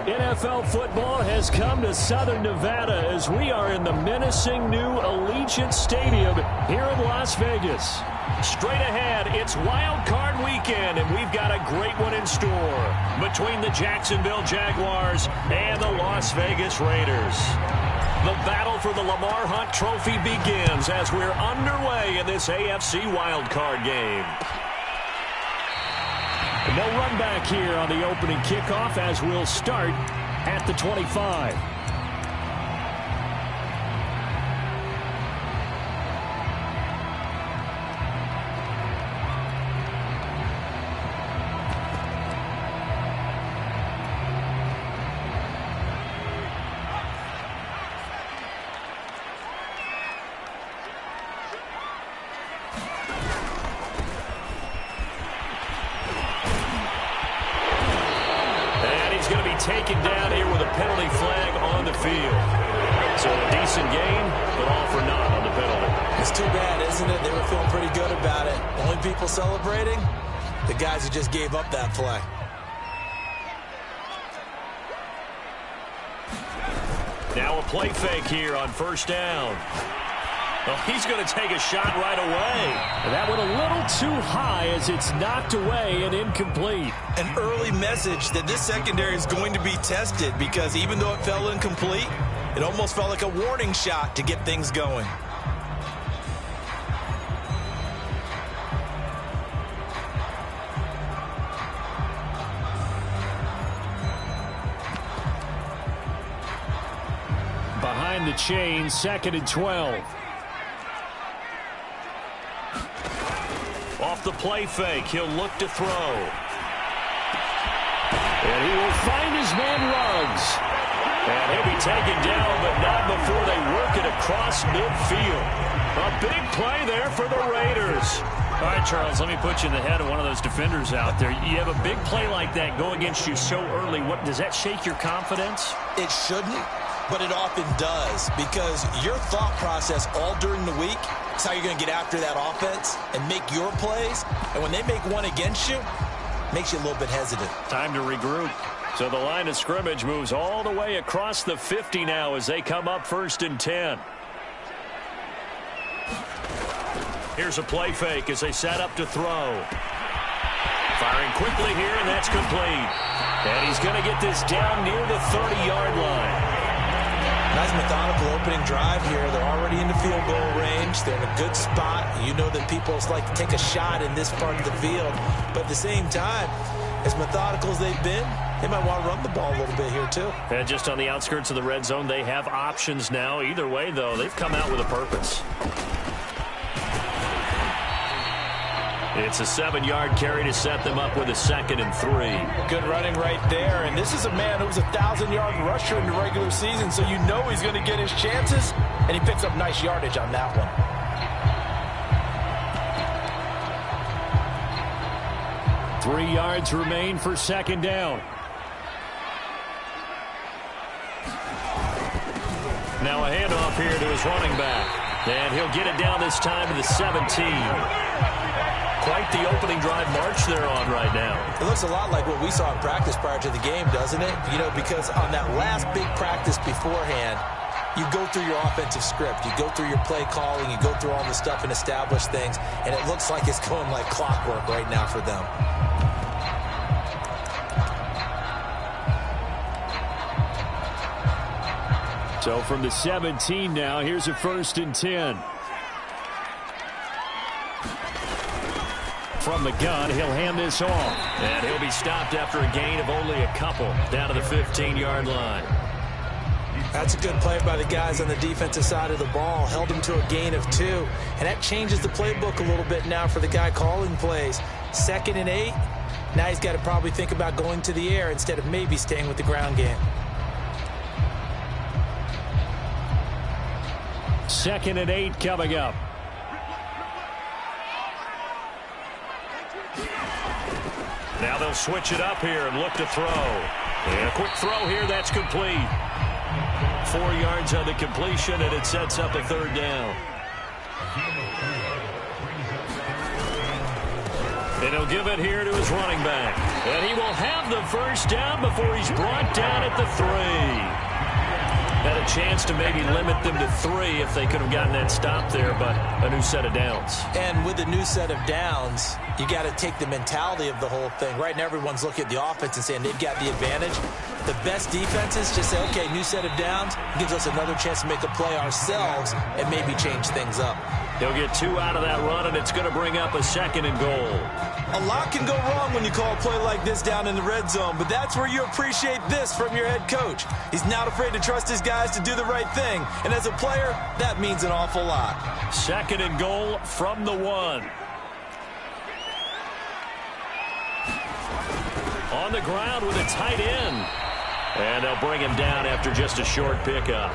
NFL football has come to Southern Nevada as we are in the menacing new Allegiant Stadium here in Las Vegas. Straight ahead, it's Wild Card Weekend, and we've got a great one in store between the Jacksonville Jaguars and the Las Vegas Raiders. The battle for the Lamar Hunt Trophy begins as we're underway in this AFC Wild Card game. No run back here on the opening kickoff as we'll start at the 25. Taken down here with a penalty flag on the field. So a decent gain, but all for naught on the penalty. It's too bad, isn't it? They were feeling pretty good about it. Only people celebrating, the guys who just gave up that play. Now a play fake here on first down. Well, he's going to take a shot right away. That went a little too high as it's knocked away and incomplete. An early message that this secondary is going to be tested because even though it fell incomplete, it almost felt like a warning shot to get things going. Behind the chain, 2nd and 12. Off the play fake, he'll look to throw. And he will find his man Ruggs. And he'll be taken down, but not before they work it across midfield. A big play there for the Raiders. All right, Charles, let me put you in the head of one of those defenders out there. You have a big play like that go against you so early. What does that shake your confidence? It shouldn't, but it often does because your thought process all during the week is how you're going to get after that offense and make your plays. And when they make one against you, it makes you a little bit hesitant. Time to regroup. So the line of scrimmage moves all the way across the 50 now as they come up 1st and 10. Here's a play fake as they set up to throw. Firing quickly here, and that's complete. And he's going to get this down near the 30-yard line. Nice methodical opening drive here. They're already in the field goal range. They're in a good spot. You know that people like to take a shot in this part of the field. But at the same time, as methodical as they've been, they might want to run the ball a little bit here too. And just on the outskirts of the red zone, they have options now. Either way, though, they've come out with a purpose. It's a 7-yard carry to set them up with a 2nd and 3. Good running right there. And this is a man who was a 1,000-yard rusher in the regular season, so you know he's going to get his chances. And he picks up nice yardage on that one. Three yards remain for 2nd down. Now a handoff here to his running back. And he'll get it down this time to the 17. Quite the opening drive march they're on right now. It looks a lot like what we saw in practice prior to the game, doesn't it? You know, because on that last big practice beforehand, you go through your offensive script. You go through your play calling. You go through all the stuff and establish things. And it looks like it's going like clockwork right now for them. So from the 17 now, here's a 1st and 10. From the gun, he'll hand this off. And he'll be stopped after a gain of only a couple down to the 15-yard line. That's a good play by the guys on the defensive side of the ball. Held him to a gain of 2. And that changes the playbook a little bit now for the guy calling plays. 2nd and 8. Now he's got to probably think about going to the air instead of maybe staying with the ground game. 2nd and 8 coming up. Now they'll switch it up here and look to throw. And a quick throw here, that's complete. 4 yards on the completion, and it sets up a 3rd down. And he'll give it here to his running back. And he will have the first down before he's brought down at the 3. Had a chance to maybe limit them to 3 if they could have gotten that stop there, but a new set of downs. And with a new set of downs, you got to take the mentality of the whole thing. Right now, everyone's looking at the offense and saying they've got the advantage. The best defenses just say, okay, new set of downs, gives us another chance to make a play ourselves and maybe change things up. He'll get 2 out of that run, and it's going to bring up a 2nd and goal. A lot can go wrong when you call a play like this down in the red zone, but that's where you appreciate this from your head coach. He's not afraid to trust his guys to do the right thing, and as a player, that means an awful lot. 2nd and goal from the 1. On the ground with a tight end. And they'll bring him down after just a short pickup.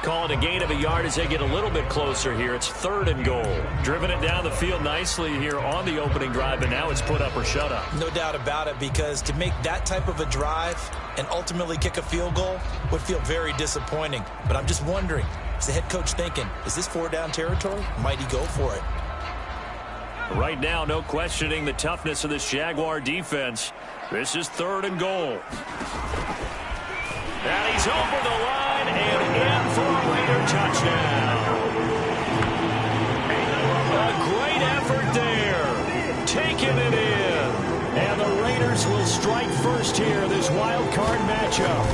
Calling a gain of a yard as they get a little bit closer here. It's 3rd and goal. Driven it down the field nicely here on the opening drive, and now it's put up or shut up. No doubt about it, because to make that type of a drive and ultimately kick a field goal would feel very disappointing. But I'm just wondering, is the head coach thinking, is this 4-down territory? Might he go for it? Right now, no questioning the toughness of this Jaguar defense. This is 3rd and goal. And he's over the line and in for a Raider touchdown. A great effort there. Taking it in. And the Raiders will strike first here, this wild card matchup.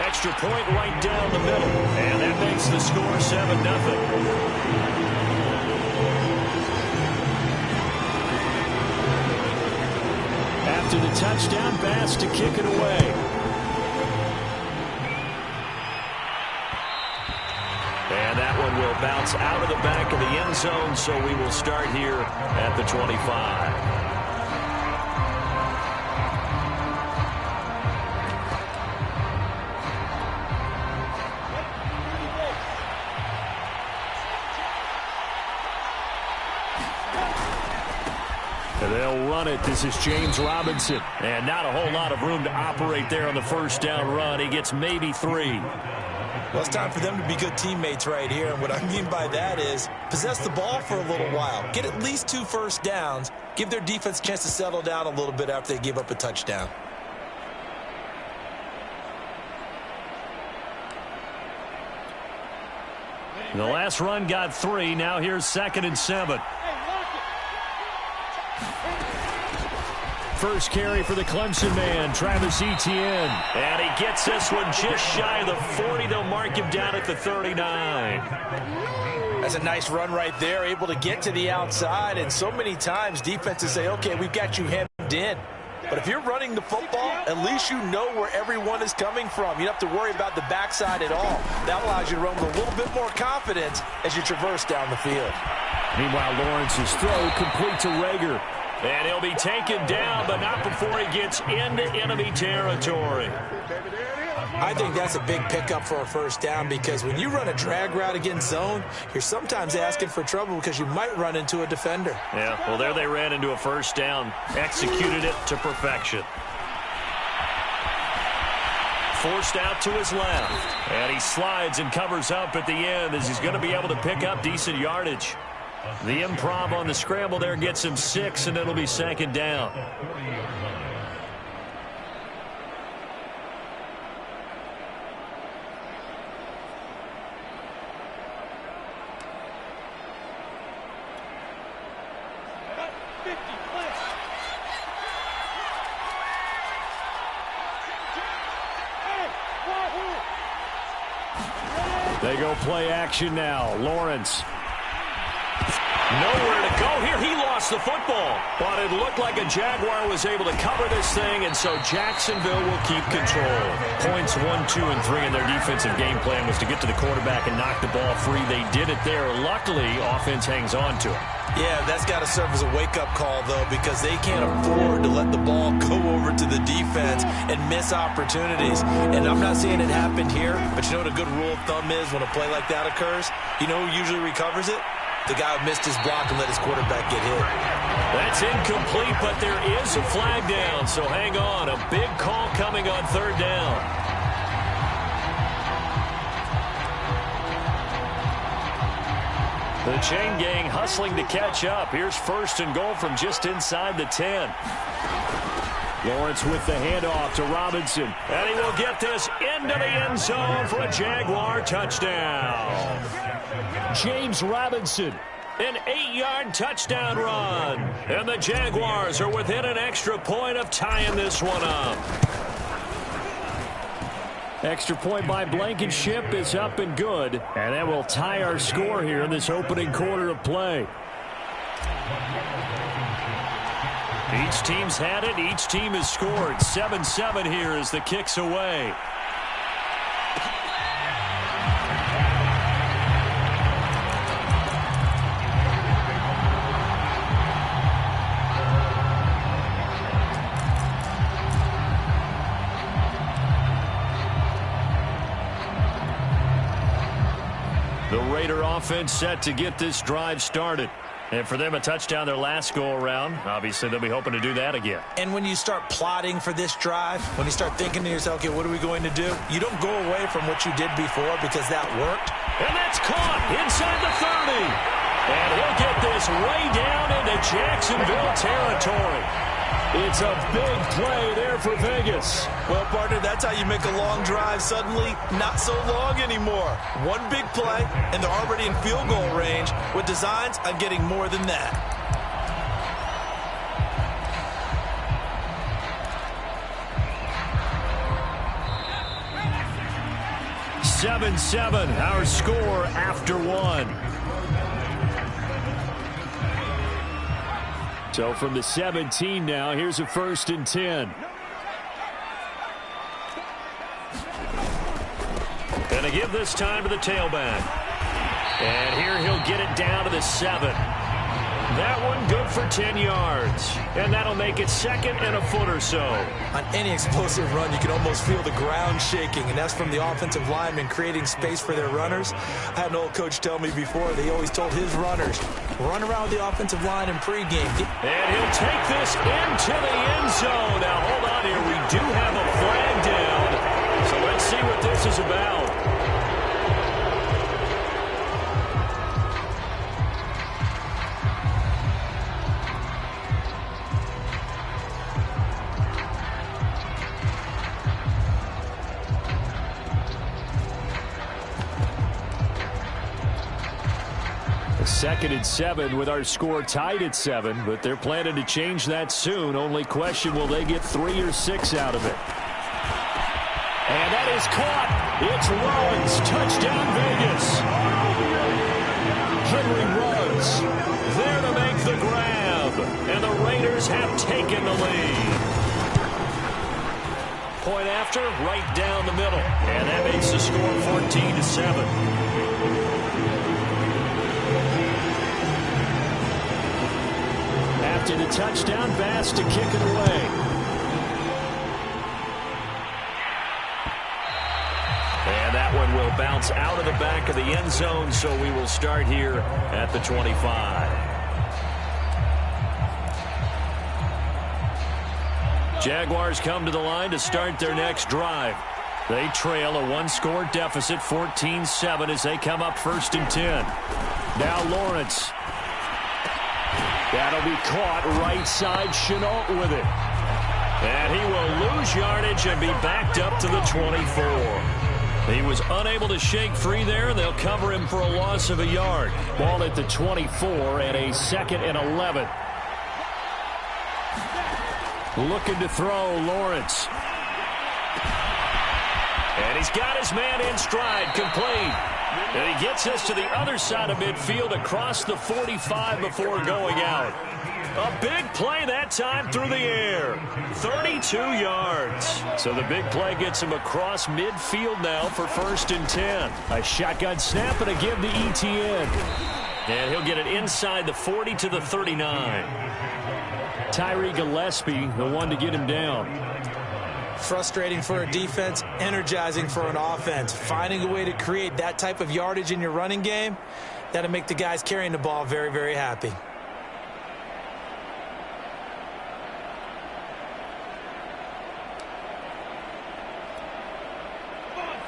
Extra point right down the middle. And that makes the score 7-0. After the touchdown, Bass to kick it away. And that one will bounce out of the back of the end zone, so we will start here at the 25. They'll run it. This is James Robinson. And not a whole lot of room to operate there on the first down run. He gets maybe 3. Well, it's time for them to be good teammates right here. And what I mean by that is possess the ball for a little while. Get at least 2 first downs. Give their defense a chance to settle down a little bit after they give up a touchdown. The last run got 3. Now here's 2nd and 7. First carry for the Clemson man, Travis Etienne. And he gets this one just shy of the 40. They'll mark him down at the 39. That's a nice run right there, able to get to the outside. And so many times defenses say, okay, we've got you hemmed in. But if you're running the football, at least you know where everyone is coming from. You don't have to worry about the backside at all. That allows you to run with a little bit more confidence as you traverse down the field. Meanwhile, Lawrence's throw complete to Rager. And he'll be taken down, but not before he gets into enemy territory. I think that's a big pickup for a first down, because when you run a drag route against zone, you're sometimes asking for trouble because you might run into a defender. Yeah, well, there they ran into a first down. Executed it to perfection. Forced out to his left. And he slides and covers up at the end as he's going to be able to pick up decent yardage. The improv on the scramble there gets him 6, and it'll be 2nd down. They go play action now. Lawrence. Nowhere to go here. He lost the football. But it looked like a Jaguar was able to cover this thing, and so Jacksonville will keep control. Points 1, 2, and 3 in their defensive game plan was to get to the quarterback and knock the ball free. They did it there. Luckily, offense hangs on to it. Yeah, that's got to serve as a wake-up call, though, because they can't afford to let the ball go over to the defense and miss opportunities. And I'm not saying it happened here, but you know what a good rule of thumb is when a play like that occurs? You know who usually recovers it? The guy who missed his block and let his quarterback get hit. That's incomplete, but there is a flag down, so hang on. A big call coming on 3rd down. The chain gang hustling to catch up. Here's 1st and goal from just inside the 10. Lawrence with the handoff to Robinson. And he will get this into the end zone for a Jaguar touchdown. James Robinson, an 8-yard touchdown run. And the Jaguars are within an extra point of tying this one up. Extra point by Blankenship is up and good. And that will tie our score here in this opening quarter of play. Each team's had it. Each team has scored. 7-7 here as the kick's away. The Raider offense set to get this drive started. And for them, a touchdown their last go-around. Obviously, they'll be hoping to do that again. And when you start plotting for this drive, when you start thinking to yourself, okay, what are we going to do? You don't go away from what you did before because that worked. And that's caught inside the 30. And he'll get this way down into Jacksonville territory. It's a big play there for Vegas. Well, partner, that's how you make a long drive suddenly not so long anymore. One big play, and they're already in field goal range with designs on getting more than that. (7-7) our score after one. So from the 17 now, here's a 1st and 10. Gonna give this time to the tailback. And here he'll get it down to the 7. That one good for 10 yards. And that'll make it 2nd and a foot or so. On any explosive run, you can almost feel the ground shaking, and that's from the offensive linemen creating space for their runners. I had an old coach tell me before, they always told his runners, run around the offensive line in pregame. And he'll take this into the end zone. Now, hold on here. We do have a flag down. So let's see what this is about. Second and 7 with our score tied at 7, but they're planning to change that soon. Only question, will they get 3 or 6 out of it? And that is caught. It's Runs. Touchdown, Vegas. Henry Runs there to make the grab. And the Raiders have taken the lead. Point after, right down the middle. And that makes the score 14-7. After the touchdown, Bass to kick it away. And that one will bounce out of the back of the end zone, so we will start here at the 25. Jaguars come to the line to start their next drive. They trail a one-score deficit, 14-7, as they come up 1st and 10. Now Lawrence. That'll be caught right side. Chenault with it. And he will lose yardage and be backed up to the 24. He was unable to shake free there. They'll cover him for a loss of a yard. Ball at the 24 and a 2nd and 11. Looking to throw, Lawrence. And he's got his man in stride, complete. And he gets us to the other side of midfield across the 45 before going out. A big play that time through the air. 32 yards. So the big play gets him across midfield now for 1st and 10. A shotgun snap and a give to Etienne. And he'll get it inside the 40 to the 39. Tyree Gillespie, the one to get him down. Frustrating for a defense, energizing for an offense. Finding a way to create that type of yardage in your running game, that'll make the guys carrying the ball very, very happy.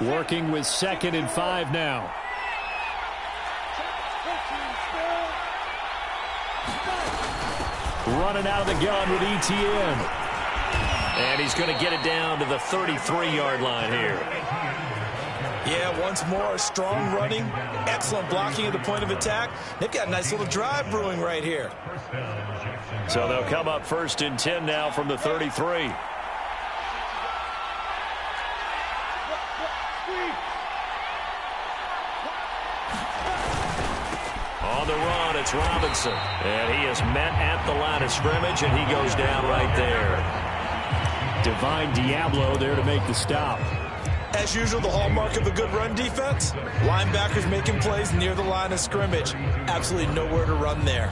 Working with 2nd and 5 now. running out of the gun with ETN. And he's going to get it down to the 33-yard line here. Yeah, once more, strong running, excellent blocking at the point of attack. They've got a nice little drive brewing right here. So they'll come up 1st and 10 now from the 33. On the run, it's Robinson. And he is met at the line of scrimmage, and he goes down right there. Divine Diablo there to make the stop. As usual, the hallmark of a good run defense, linebackers making plays near the line of scrimmage. Absolutely nowhere to run there.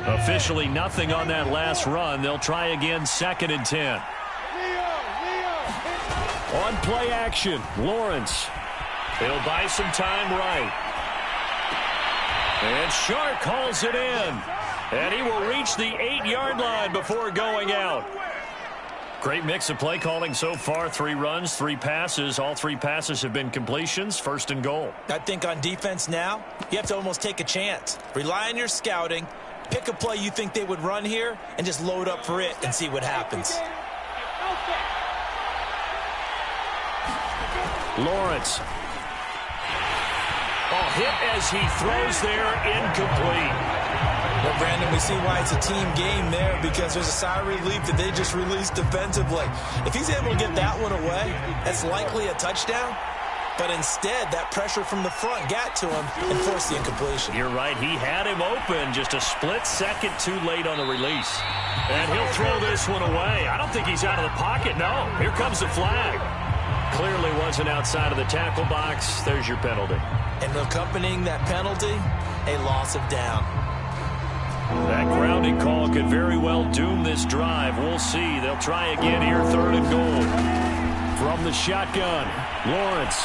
Officially nothing on that last run. They'll try again 2nd and 10. On play action, Lawrence. He'll buy some time right. And Shark calls it in. And he will reach the 8-yard line before going out. Great mix of play calling so far. 3 runs, 3 passes. All 3 passes have been completions. 1st and goal. I think on defense now, you have to almost take a chance. Rely on your scouting. Pick a play you think they would run here and just load up for it and see what happens. Lawrence. Hit as he throws there, incomplete. Well, Brandon, we see why it's a team game there, because there's a sigh of relief that they just released defensively. If he's able to get that one away, that's likely a touchdown. But instead, that pressure from the front got to him and forced the incompletion. You're right. He had him open just a split second too late on the release. And he'll throw this one away. I don't think he's out of the pocket. No. Here comes the flag. Clearly wasn't outside of the tackle box. There's your penalty. And accompanying that penalty, a loss of down. That grounding call could very well doom this drive. We'll see. They'll try again here, 3rd and goal. From the shotgun, Lawrence.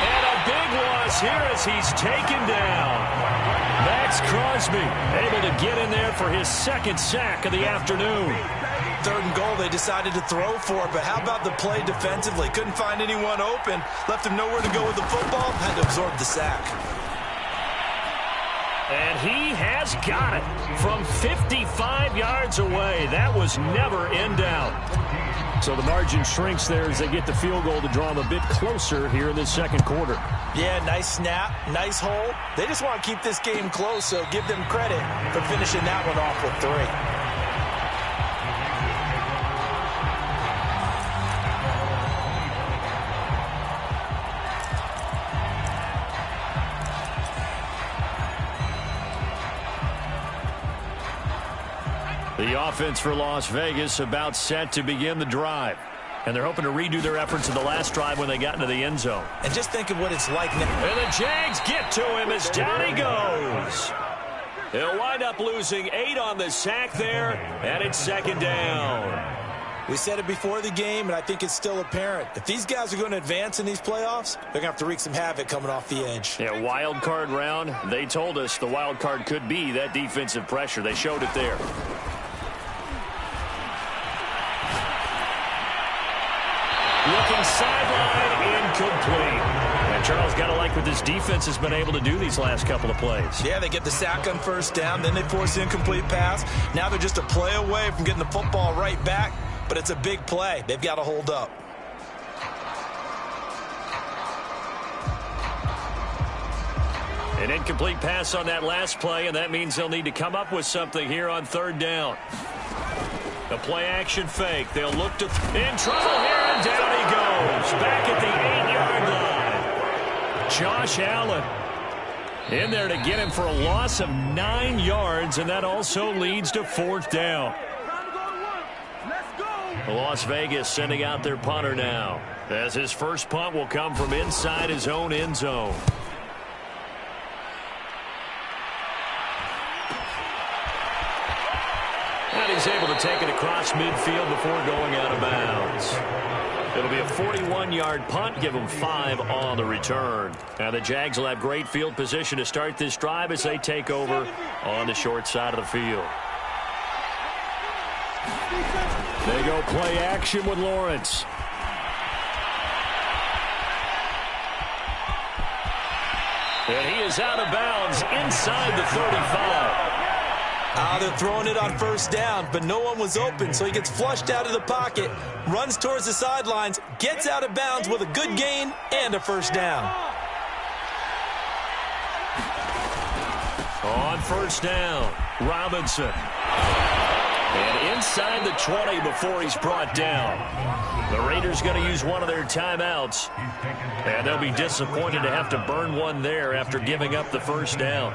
And a big loss here as he's taken down. Max Crosby able to get in there for his 2nd sack of the afternoon. 3rd and goal, they decided to throw for it, but how about the play defensively? Couldn't find anyone open, left him nowhere to go with the football, had to absorb the sack. And he has got it from 55 yards away. That was never in doubt. So the margin shrinks there as they get the field goal to draw them a bit closer here in this 2nd quarter. Yeah, nice snap, nice hole. They just want to keep this game close, so give them credit for finishing that one off with 3. The offense for Las Vegas about set to begin the drive. And they're hoping to redo their efforts in the last drive when they got into the end zone. And just think of what it's like now. And the Jags get to him as down he goes. He'll wind up losing 8 on the sack there, and it's 2nd down. We said it before the game, and I think it's still apparent. If these guys are going to advance in these playoffs, they're going to have to wreak some havoc coming off the edge. Yeah, wild card round. They told us the wild card could be that defensive pressure. They showed it there. Looking sideline, incomplete. And Charles, got to like what this defense has been able to do these last couple of plays. Yeah, they get the sack on 1st down, then they force the incomplete pass. Now they're just a play away from getting the football right back, but it's a big play. They've got to hold up. An incomplete pass on that last play, and that means they'll need to come up with something here on 3rd down. A play-action fake. They'll look to... in trouble here, and down he goes. Back at the 8-yard line. Josh Allen in there to get him for a loss of 9 yards, and that also leads to 4th down. Las Vegas sending out their punter now, as his first punt will come from inside his own end zone. And he's able to take it across midfield before going out of bounds. It'll be a 41-yard punt, give them 5 on the return. And the Jags will have great field position to start this drive as they take over on the short side of the field. They go play action with Lawrence. And he is out of bounds inside the 35. They're throwing it on first down, but no one was open, so he gets flushed out of the pocket, runs towards the sidelines, gets out of bounds with a good gain and a first down. On first down, Robinson. And inside the 20 before he's brought down. The Raiders going to use one of their timeouts. And they'll be disappointed to have to burn one there after giving up the first down.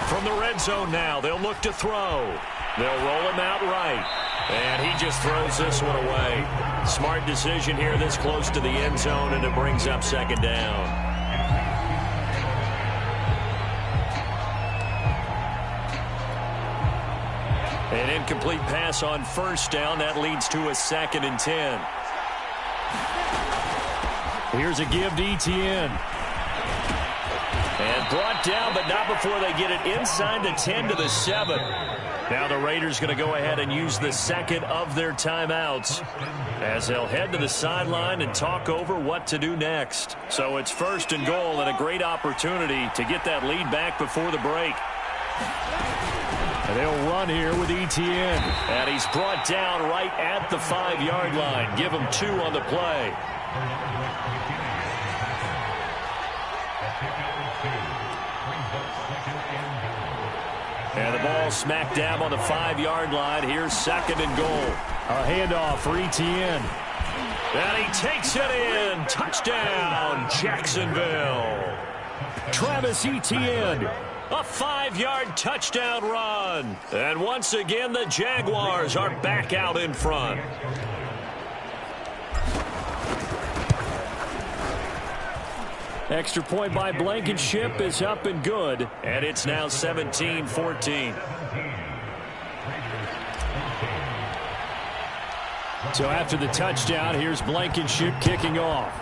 From the red zone now, they'll look to throw. They'll roll him out right. And he just throws this one away. Smart decision here this close to the end zone, and it brings up second down. An incomplete pass on first down. That leads to a 2nd and 10. Here's a give to Etienne. And brought down, but not before they get it inside the 10 to the 7. Now the Raiders going to go ahead and use the second of their timeouts as they'll head to the sideline and talk over what to do next. So it's 1st and goal and a great opportunity to get that lead back before the break. And they'll run here with Etienne. And he's brought down right at the 5-yard line. Give him 2 on the play. And the ball smack dab on the 5-yard line. Here's 2nd and goal. A handoff for Etienne. And he takes it in. Touchdown, Jacksonville. Travis Etienne. A 5-yard touchdown run. And once again, the Jaguars are back out in front. Extra point by Blankenship is up and good. And it's now 17-14. So after the touchdown, here's Blankenship kicking off.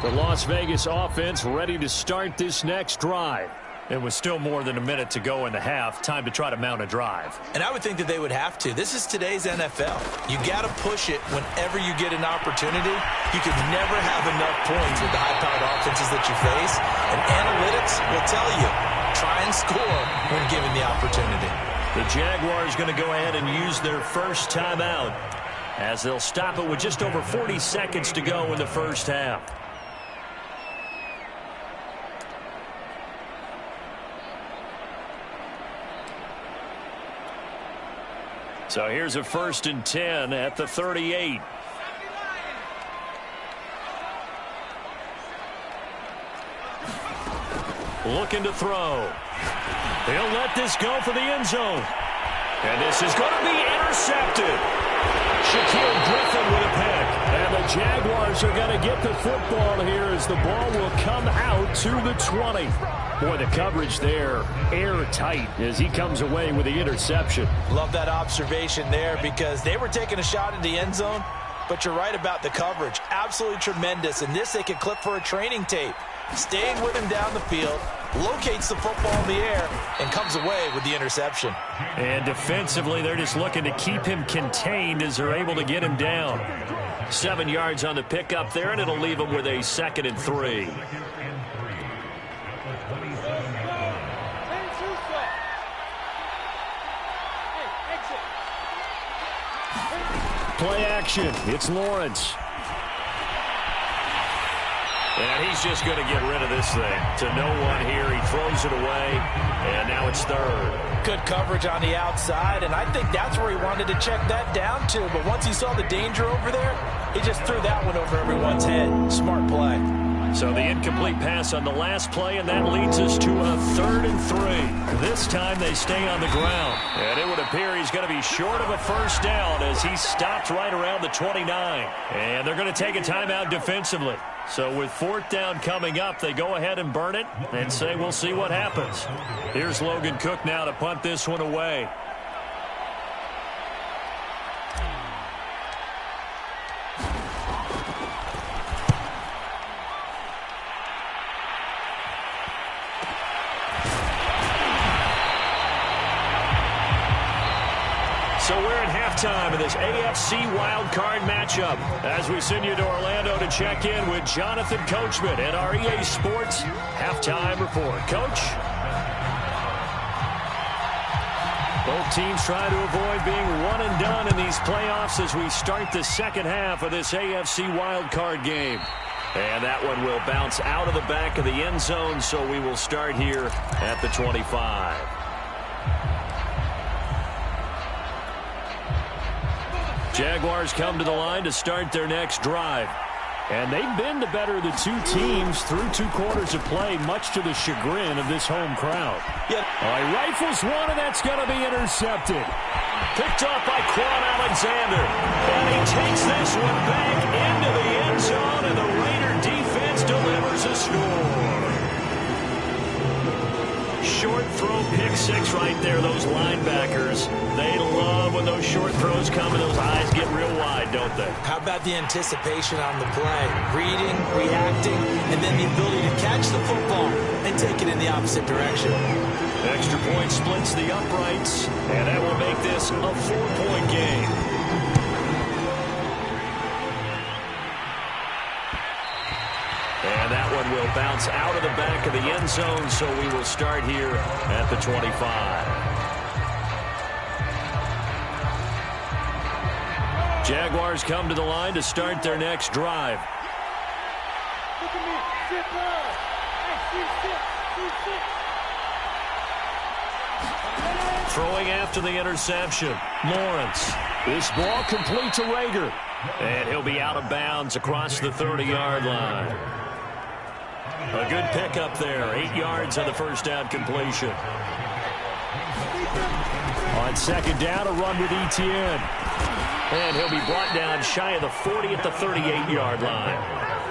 The Las Vegas offense ready to start this next drive. And with still more than a minute to go in the half, time to try to mount a drive. And I would think that they would have to. This is today's NFL. You got to push it whenever you get an opportunity. You can never have enough points with the high-powered offenses that you face. And analytics will tell you, try and score when given the opportunity. The Jaguars going to go ahead and use their first timeout as they'll stop it with just over 40 seconds to go in the first half. So here's a 1st and 10 at the 38. Looking to throw. He'll let this go for the end zone. And this is going to be intercepted. Shaquille Griffin with a pick. And the Jaguars are going to get the football here as the ball will come out to the 20. Boy, the coverage there, airtight as he comes away with the interception. Love that observation there because they were taking a shot at the end zone, but you're right about the coverage. Absolutely tremendous. And this they could clip for a training tape. Staying with him down the field, locates the football in the air, and comes away with the interception. And defensively, they're just looking to keep him contained as they're able to get him down. 7 yards on the pickup there, and it'll leave him with a 2nd and 3. Play action. It's Lawrence. And he's just going to get rid of this thing to no one here. He throws it away, and now it's 3rd. Good coverage on the outside, and I think that's where he wanted to check that down to. But once he saw the danger over there, he just threw that one over everyone's head. Smart play. So the incomplete pass on the last play, and that leads us to a 3rd and 3. This time they stay on the ground. And it would appear he's going to be short of a first down as he stopped right around the 29. And they're going to take a timeout defensively. So with 4th down coming up, they go ahead and burn it and say we'll see what happens. Here's Logan Cook now to punt this one away. So we're at halftime of this AFC wildcard matchup as we send you to Orlando to check in with Jonathan Coachman at our EA Sports Halftime Report. Coach? Both teams try to avoid being one and done in these playoffs as we start the second half of this AFC wildcard game. And that one will bounce out of the back of the end zone, so we will start here at the 25. Jaguars come to the line to start their next drive. And they've been the better of the two teams through 2 quarters of play, much to the chagrin of this home crowd. Yep. He rifles one, and that's going to be intercepted. Picked off by Quan Alexander. And he takes this one back into the end zone, and the Raider defense delivers a score. Short throw pick 6 right there. Those linebackers, they love when those short throws come and those eyes get real wide, don't they? How about the anticipation on the play? Reading, reacting, and then the ability to catch the football and take it in the opposite direction. Extra point splits the uprights, and that will make this a 4-point game. And that one will bounce out of the back of the end zone, so we will start here at the 25. Jaguars come to the line to start their next drive. Throwing after the interception, Lawrence. This ball complete to Rager. And he'll be out of bounds across the 30-yard line. A good pickup there. 8 yards on the first down completion. On 2nd down, a run with Etienne. And he'll be brought down shy of the 40 at the 38-yard line.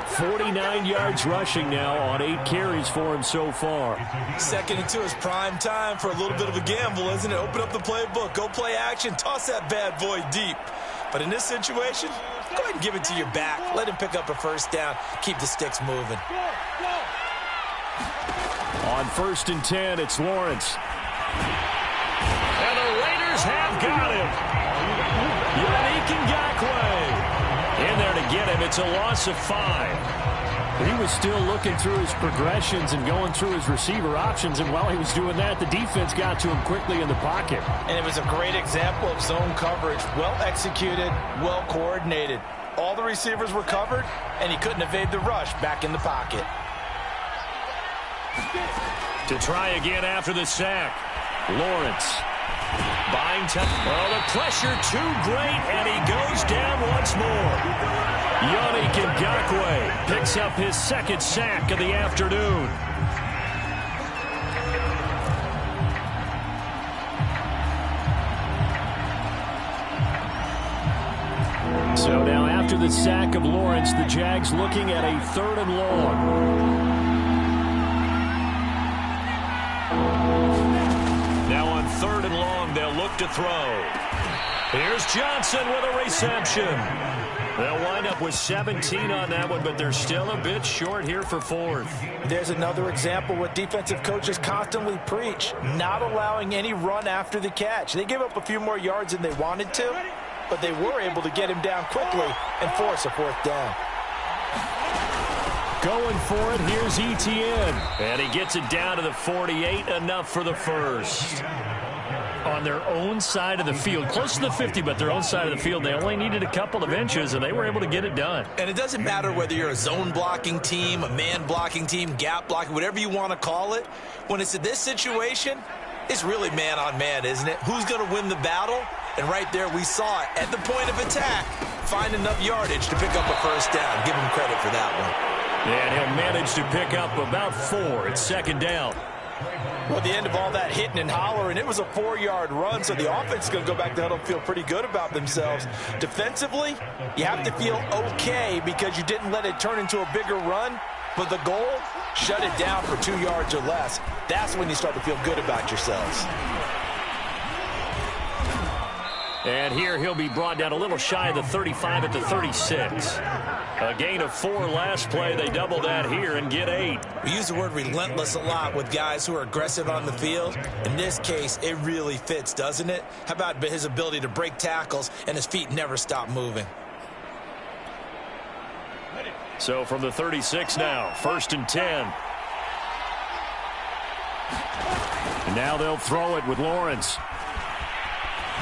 49 yards rushing now on 8 carries for him so far. 2nd and 2 is prime time for a little bit of a gamble, isn't it? Open up the playbook, go play action, toss that bad boy deep. But in this situation, go ahead and give it to your back. Let him pick up a first down. Keep the sticks moving. On 1st and 10, it's Lawrence. And the Raiders have got him. Yannick Ngakoue in there to get him. It's a loss of 5. He was still looking through his progressions and going through his receiver options, and while he was doing that, the defense got to him quickly in the pocket. And it was a great example of zone coverage. Well executed, well coordinated. All the receivers were covered, and he couldn't evade the rush back in the pocket. To try again after the sack, Lawrence. Buying time. Oh, the pressure too great, and he goes down once more. Yannick Ngakoue picks up his 2nd sack of the afternoon. So now after the sack of Lawrence, the Jags looking at a 3rd and long. Now on 3rd and long, they'll look to throw. Here's Johnson with a reception. They'll wind up with 17 on that one, but they're still a bit short here for 4th. There's another example what defensive coaches constantly preach, not allowing any run after the catch. They gave up a few more yards than they wanted to, but they were able to get him down quickly and force a 4th down. Going for it, here's Etienne. And he gets it down to the 48, enough for the first. On their own side of the field, close to the 50, but their own side of the field, they only needed a couple of inches, and they were able to get it done. And it doesn't matter whether you're a zone blocking team, a man blocking team, gap blocking, whatever you want to call it. When it's in this situation, it's really man on man, isn't it? Who's going to win the battle? And right there, we saw it at the point of attack. Find enough yardage to pick up a first down. Give him credit for that one. And he'll manage to pick up about 4. It's second down. Well, at the end of all that hitting and hollering, it was a 4-yard run, so the offense is going to go back to huddle and feel pretty good about themselves. Defensively, you have to feel okay because you didn't let it turn into a bigger run, but the goal, shut it down for 2 yards or less. That's when you start to feel good about yourselves. And here he'll be brought down a little shy of the 35 at the 36. A gain of 4 last play. They double that here and get 8. We use the word relentless a lot with guys who are aggressive on the field. In this case, it really fits, doesn't it? How about his ability to break tackles and his feet never stop moving? So from the 36 now, 1st and 10. And now they'll throw it with Lawrence.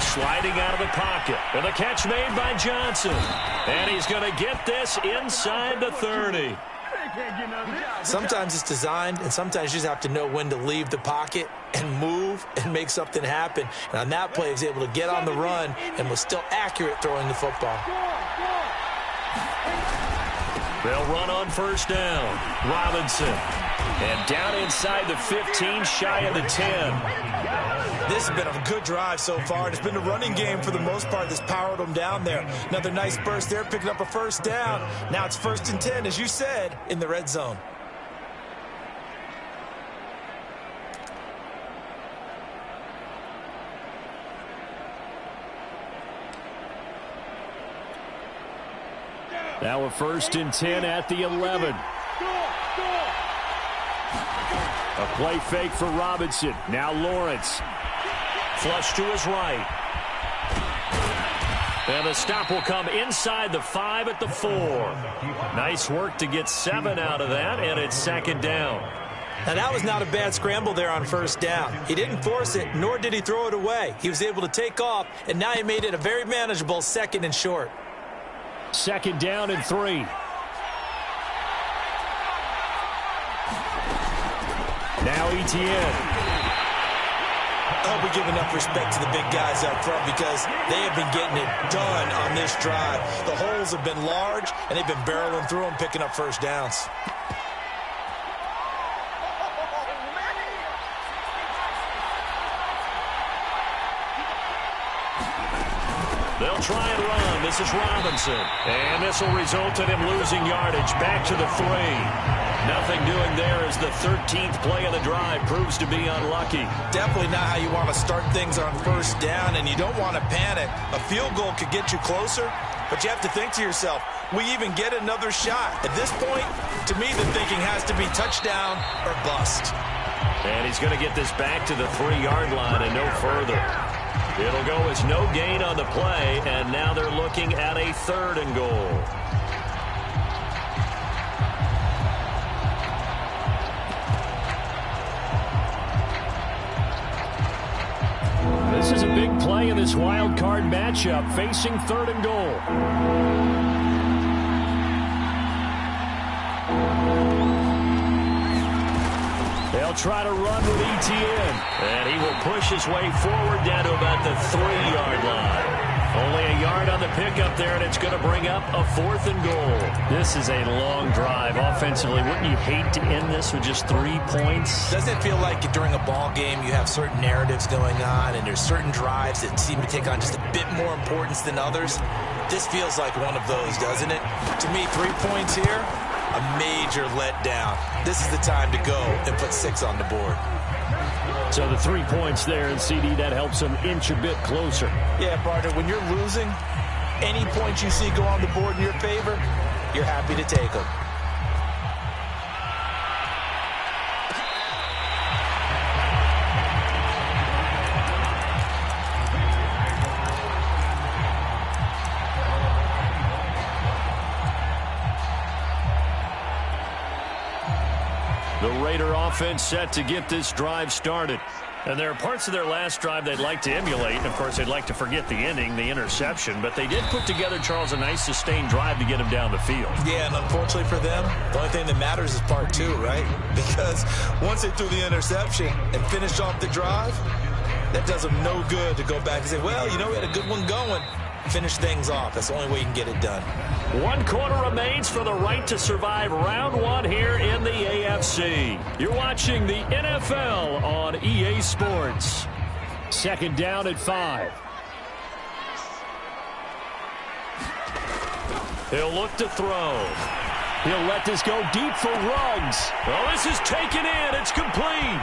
Sliding out of the pocket. And the catch made by Johnson. And he's going to get this inside the 30. Sometimes it's designed, and sometimes you just have to know when to leave the pocket and move and make something happen. And on that play, he was able to get on the run and was still accurate throwing the football. They'll run on 1st down. Robinson. And down inside the 15, shy of the 10. This has been a good drive so far. It's been a running game for the most part that's powered them down there. Another nice burst there, picking up a 1st down. Now it's 1st and 10, as you said, in the red zone. Now a 1st and 10 at the 11. A play fake for Robinson. Now Lawrence. Flush to his right. And the stop will come inside the 5 at the 4. Nice work to get 7 out of that, and it's 2nd down. Now, that was not a bad scramble there on 1st down. He didn't force it, nor did he throw it away. He was able to take off, and now he made it a very manageable 2nd and short. 2nd down and 3. Now Etienne. I hope we give enough respect to the big guys up front because they have been getting it done on this drive. The holes have been large, and they've been barreling through them, picking up 1st downs. They'll try and run. This is Robinson. And this will result in him losing yardage back to the 3. Nothing doing there as the 13th play of the drive proves to be unlucky. Definitely not how you want to start things on 1st down, and you don't want to panic. A field goal could get you closer, but you have to think to yourself, we even get another shot. At this point, to me, the thinking has to be touchdown or bust. And he's going to get this back to the 3-yard line and no further. It'll go as no gain on the play, and now they're looking at a 3rd and goal. This is a big play in this wild card matchup, facing 3rd and goal. They'll try to run with Etienne, and he will push his way forward down to about the 3-yard line. Only a yard on the pickup there, and it's going to bring up a 4th and goal. This is a long drive offensively. Wouldn't you hate to end this with just 3 points? Doesn't it feel like during a ball game you have certain narratives going on, and there's certain drives that seem to take on just a bit more importance than others? This feels like one of those, doesn't it? To me, 3 points here, a major letdown. This is the time to go and put 6 on the board. So the 3 points there, and CD, that helps them inch a bit closer. Yeah, partner, when you're losing, any points you see go on the board in your favor, you're happy to take them. The Raider offense set to get this drive started. And there are parts of their last drive they'd like to emulate. And of course, they'd like to forget the ending, the interception. But they did put together, Charles, a nice sustained drive to get him down the field. Yeah, and unfortunately for them, the only thing that matters is part 2, right? Because once they threw the interception and finished off the drive, that does them no good to go back and say, well, you know, we had a good one going. finish things off. That's the only way you can get it done. 1 quarter remains for the right to survive round 1 here in the AFC. You're watching the NFL on EA Sports. 2nd down at 5. He'll look to throw. He'll let this go deep for Ruggs. Oh, this is taken in. It's complete.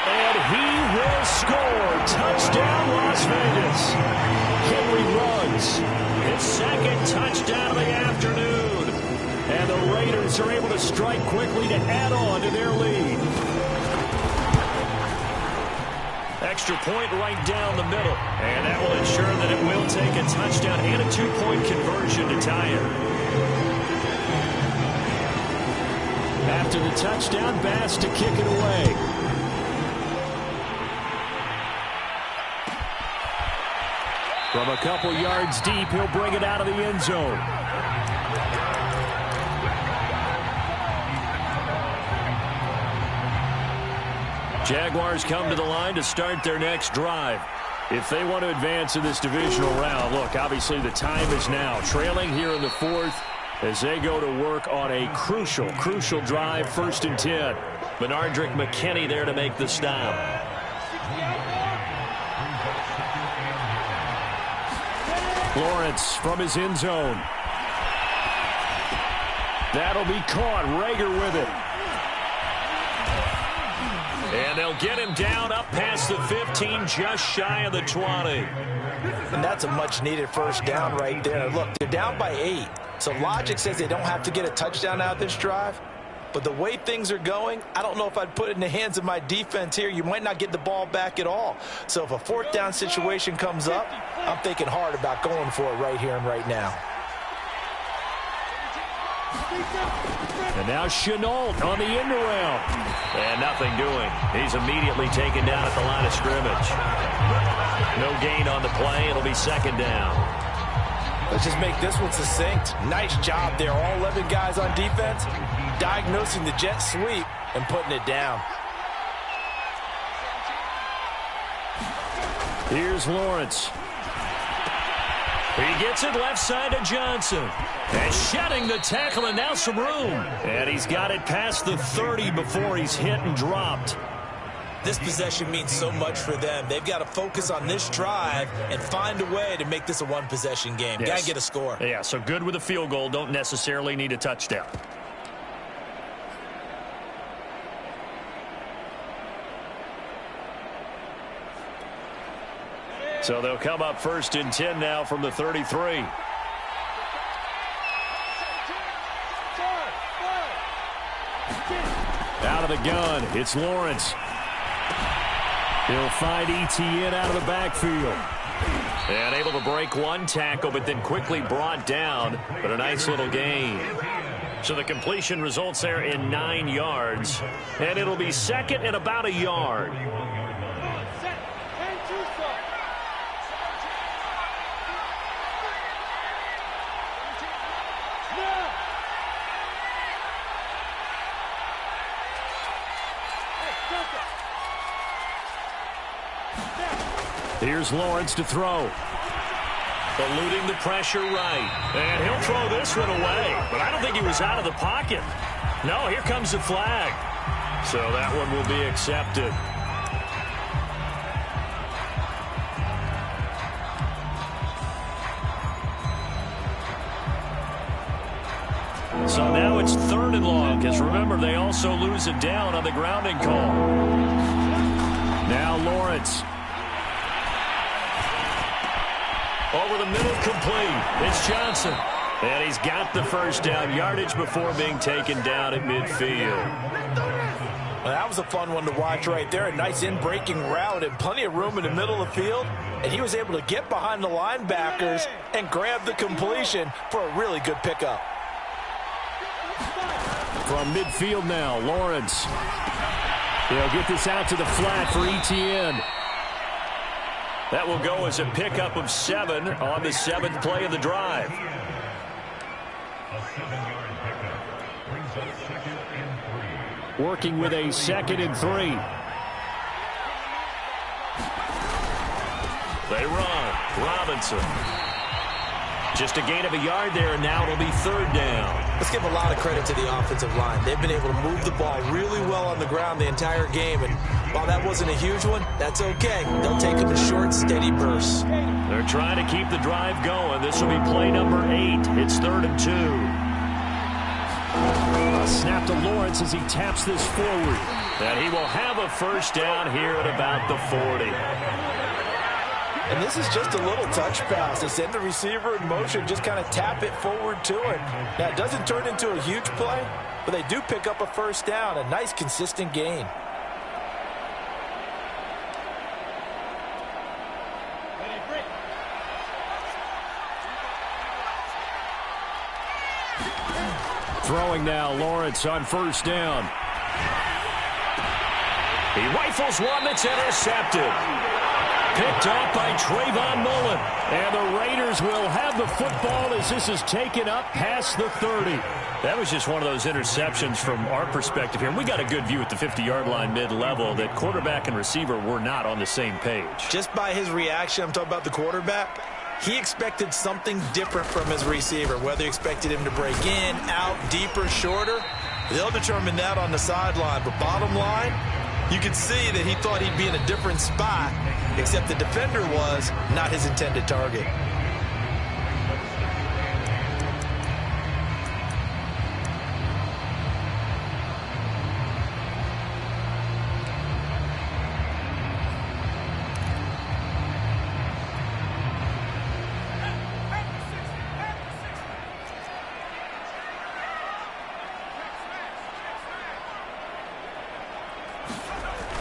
And he will score. Touchdown, Las Vegas. Henry Ruggs, his 2nd touchdown of the afternoon. And the Raiders are able to strike quickly to add on to their lead. Extra point right down the middle. And that will ensure that it will take a touchdown and a 2-point conversion to tie it. After the touchdown, Bass to kick it away. From a couple yards deep, he'll bring it out of the end zone. Jaguars come to the line to start their next drive. If they want to advance in this divisional round, look, obviously the time is now. Trailing here in the 4th as they go to work on a crucial drive, 1st and 10. Benardrick McKinney there to make the stop. Lawrence from his end zone. That'll be caught. Rager with it. And they'll get him down up past the 15, just shy of the 20. And that's a much-needed 1st down right there. Look, they're down by 8. So logic says they don't have to get a touchdown out of this drive. But the way things are going, I don't know if I'd put it in the hands of my defense here. You might not get the ball back at all. So if a 4th down situation comes up, I'm thinking hard about going for it right here and right now. And now Chenault on the end around. And nothing doing. He's immediately taken down at the line of scrimmage. No gain on the play. It'll be 2nd down. Let's just make this one succinct. Nice job there. All 11 guys on defense diagnosing the jet sweep and putting it down. Here's Lawrence. He gets it left side to Johnson. And shedding the tackle, and now some room. And he's got it past the 30 before he's hit and dropped. This possession means so much for them. They've got to focus on this drive and find a way to make this a 1-possession game. Yes. Got to get a score. Yeah, so good with a field goal. Don't necessarily need a touchdown. So they'll come up 1st and 10 now from the 33. Out of the gun, it's Lawrence. He'll find Etienne out of the backfield. And able to break 1 tackle, but then quickly brought down. But a nice little gain. So the completion results there in 9 yards. And it'll be 2nd and about a yard. Here's Lawrence to throw. Eluding the pressure right. And he'll throw this one away. But I don't think he was out of the pocket. No, here comes the flag. So that one will be accepted. So now it's 3rd and long. Because remember, they also lose it down on the grounding call. Now Lawrence. Over the middle, complete. It's Johnson. And he's got the 1st down yardage before being taken down at midfield. Well, that was a fun one to watch right there. A nice in-breaking route and plenty of room in the middle of the field. And he was able to get behind the linebackers and grab the completion for a really good pickup. From midfield now, Lawrence. He'll get this out to the flat for Etienne. That will go as a pickup of 7 on the 7th play of the drive. Working with a 2nd and 3. They run. Robinson. Just a gain of a yard there, and now it'll be third down. Let's give a lot of credit to the offensive line. They've been able to move the ball really well on the ground the entire game, and while that wasn't a huge one, that's okay. They'll take them in short, steady bursts. They're trying to keep the drive going. This will be play number 8. It's 3rd and 2. A snap to Lawrence as he taps this forward. And he will have a first down here at about the 40. And this is just a little touch pass. They send the receiver in motion, just kind of tap it forward to him. Now, it doesn't turn into a huge play, but they do pick up a first down, a nice, consistent gain. Throwing now, Lawrence on first down. He rifles one that's intercepted. Picked off by Trayvon Mullen. And the Raiders will have the football as this is taken up past the 30. That was just one of those interceptions from our perspective here. We got a good view at the 50-yard line mid-level that quarterback and receiver were not on the same page. Just by his reaction, I'm talking about the quarterback, he expected something different from his receiver, whether he expected him to break in, out, deeper, shorter. They'll determine that on the sideline. But bottom line, you could see that he thought he'd be in a different spot, except the defender was not his intended target.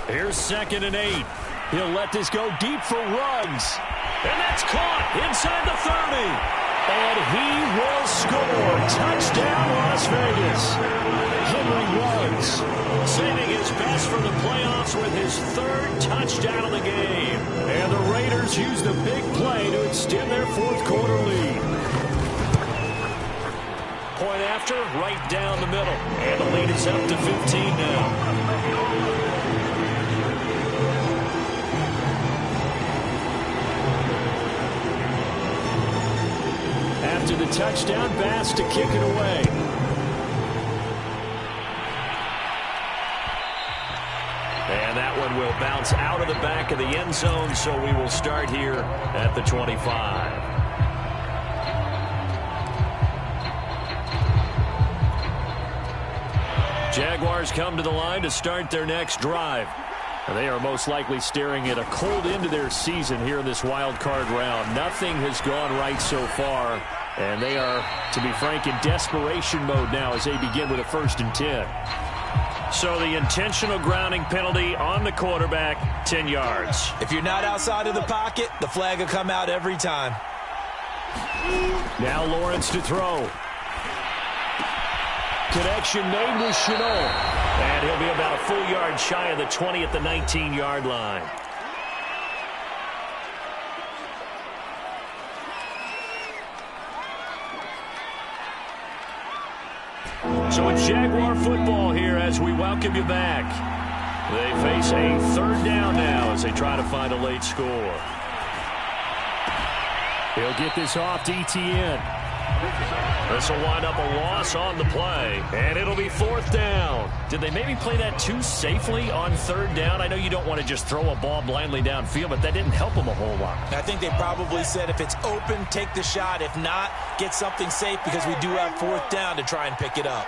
Here's 2nd and 8. He'll let this go deep for Ruggs. And that's caught inside the 30. And he will score. Touchdown, Las Vegas. Henry Ruggs saving his best for the playoffs with his 3rd touchdown of the game. And the Raiders use the big play to extend their 4th quarter lead. Point after, right down the middle. And the lead is up to 15 now. After the touchdown, Bass to kick it away. And that one will bounce out of the back of the end zone, so we will start here at the 25. Jaguars come to the line to start their next drive. They are most likely staring at a cold end to their season here in this wild card round. Nothing has gone right so far, and they are, to be frank, in desperation mode now as they begin with a 1st and 10. So the intentional grounding penalty on the quarterback, 10 yards. If you're not outside of the pocket, the flag will come out every time. Now Lawrence to throw. Connection made with Chenault. And he'll be about a full yard shy of the 20 at the 19-yard line. So it's Jaguar football here as we welcome you back. They face a 3rd down now as they try to find a late score. He'll get this off to Etienne. This will wind up a loss on the play, and it'll be 4th down. Did they maybe play that too safely on 3rd down? I know you don't want to just throw a ball blindly downfield, but that didn't help them a whole lot. I think they probably said if it's open, take the shot. If not, get something safe because we do have 4th down to try and pick it up.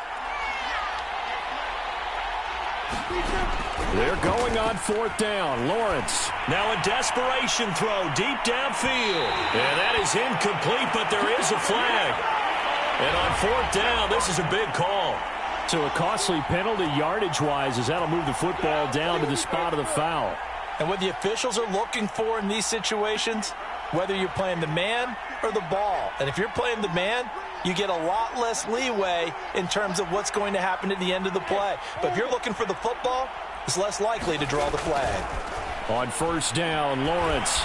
They're going on 4th down. Lawrence. Now a desperation throw deep downfield. And that is incomplete, but there is a flag. And on 4th down, this is a big call. So a costly penalty yardage-wise as that'll move the football down to the spot of the foul. And what the officials are looking for in these situations, whether you're playing the man or the ball. And if you're playing the man, you get a lot less leeway in terms of what's going to happen at the end of the play. But if you're looking for the football, it's less likely to draw the flag. On 1st down, Lawrence.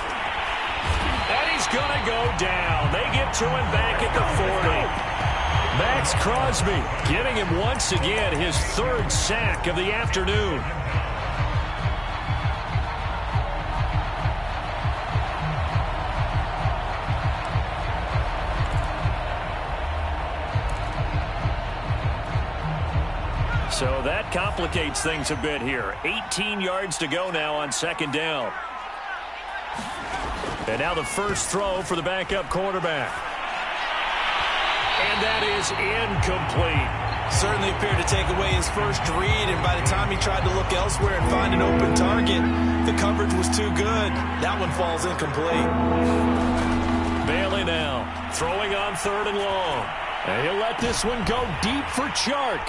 And he's going to go down. They get to him back at the 40. Max Crosby getting him once again, his 3rd sack of the afternoon. So that complicates things a bit here. 18 yards to go now on second down. And now the first throw for the backup quarterback. And that is incomplete. Certainly appeared to take away his first read, and by the time he tried to look elsewhere and find an open target, the coverage was too good. That one falls incomplete. Bailey now, throwing on third and long. And he'll let this one go deep for Chark.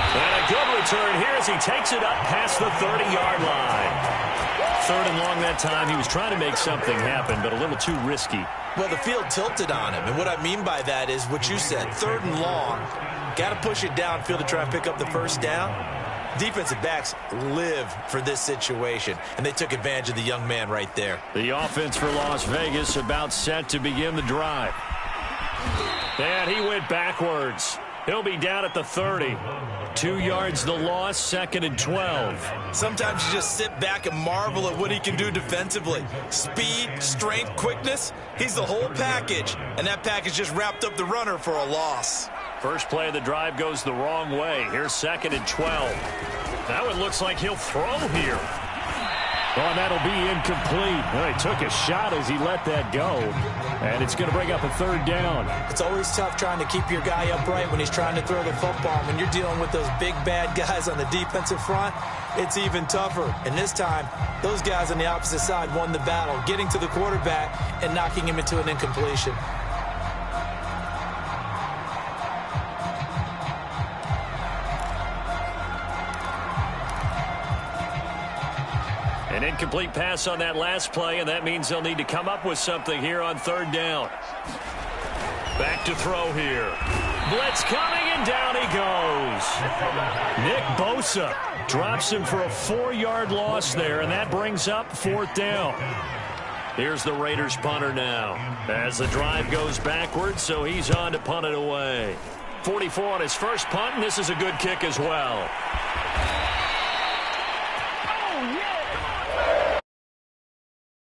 And a good return here as he takes it up past the 30-yard line. Third and long that time. He was trying to make something happen, but a little too risky. Well, the field tilted on him, and what I mean by that is what you said, third and long. Got to push it downfield to try and pick up the first down. Defensive backs live for this situation, and they took advantage of the young man right there. The offense for Las Vegas about set to begin the drive. And he went backwards. He'll be down at the 30. 2 yards the loss, second and 12. Sometimes you just sit back and marvel at what he can do defensively. Speed, strength, quickness, he's the whole package. And that package just wrapped up the runner for a loss. First play of the drive goes the wrong way. Here's second and 12. Now it looks like he'll throw here. Oh, and that'll be incomplete. Well, he took a shot as he let that go. And it's going to bring up a third down. It's always tough trying to keep your guy upright when he's trying to throw the football. When you're dealing with those big, bad guys on the defensive front, it's even tougher. And this time, those guys on the opposite side won the battle, getting to the quarterback and knocking him into an incompletion. An incomplete pass on that last play, and that means they'll need to come up with something here on third down. Back to throw here. Blitz coming, and down he goes. Nick Bosa drops him for a 4-yard loss there, and that brings up fourth down. Here's the Raiders punter now as the drive goes backwards, so he's on to punt it away. 44 on his first punt, and this is a good kick as well.